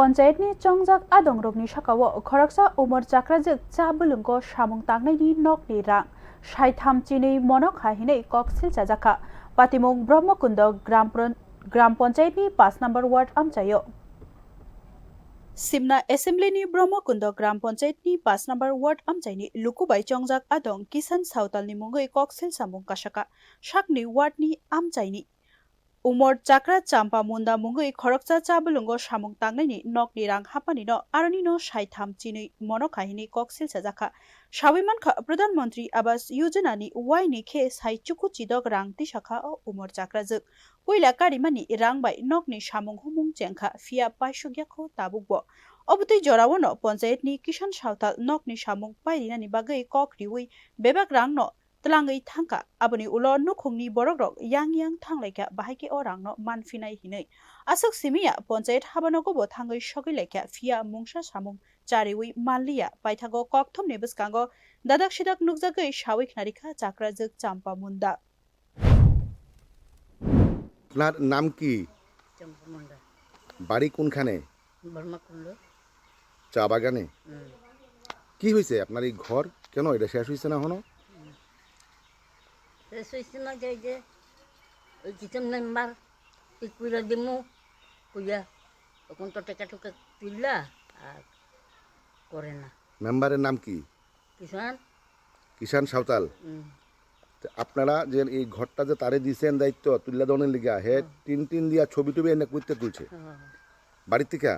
পঞ্চায়েতনি চংজাক আদংরকনি সাকাও খরকসা উমর চাকরাজক চা বুলুঙ্গ সামুং তাংনাইনি নকনি রাং সাইথাম চিনি মনক হাহিनै কক সিলচাজাকা পাতিমুং ব্রহ্মকুন্দ গ্রাম পঞ্চায়েতনি 5 নম্বর ওয়ার্ড আমচাयो सिमना एसेम्बलीनि ब्रह्मकुंड ग्राम पंचायतनि 5 नम्बर वार्ड आमचाइनि लुकुबाई चंजाक आदं किसान सावतालनि मुंगै कक्सिल सामुं कासाका साकनि वार्डनि आमचाइनि उमर चाक्रा चाम्पा मुंदा मुंगै खरकचा चाबुलुंग सामुं तांनायनि नकनि रां हापानि न आरनि न साइथाम चिनै मनकाहिनि कक्सिल साजाका साविमानखा प्रधानमंत्री आवास योजनानि वाइनि खे साइचुकु चिदक रां तिसाखा उमर चाक्राजोक पयला कारिमानि रां बाय नकनि सामुं हुमुं चेंखा फिया पाइसुग्याखौ ताबुकबो अबुतै जरावनो पंचायतनि किसान सावताल नकनि सामुं पाइरिनानि बागै कक रिउइ बेबाक रां न तलाङै थांका आबनि उल नुखुंनि बरग्रक yang थांलायका बाहायके अरांन मानफिनाय हिनै आसक सिमिया पंचायत हाबानगबो थाङै सगैलायका फिया मुंसा सामुं चारिउइ मानलिया पाइथागो ककथमनि बसकांगो दादाक सिदाक नुकजागै सावै खनारिखा चाक्राजोक चाम्पा मुंदा আপনার নাম কি? বাড়ি কোনখানে? চা বাগানে। কি হয়েছে আপনার এই ঘর কেন এটা শেষ হয়েছে না এখনো? শেষ হয়েছে না যে ওই কিচেন মেম্বার কুইরা দিমু কুইয়া তখন তো টেকা টুকা তুললা আর করে না। মেম্বারের নাম কি? কিষান সাঁওতাল। আপনারা যে এই ঘরটা যে তারে দিয়েছেন দায়িত্ব তুল্লা দনের লিগা হে টিন দিয়া ছবি টবি এনে করতে তুলছে বাড়ির থেকে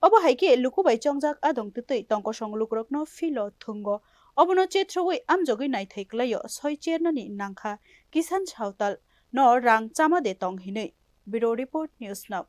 अबहायके लुकुबाई चंजाक आदं तुतै तंको संलुक्रकनो फिलो थुंगो अबनो चेथ्रवै आमजगै नायथैक्लायो सय चेरनानि नांखा किसान सावताल न रां चामा दे तंग हिनै ब्युरो रिपोर्ट न्यूज नाउ।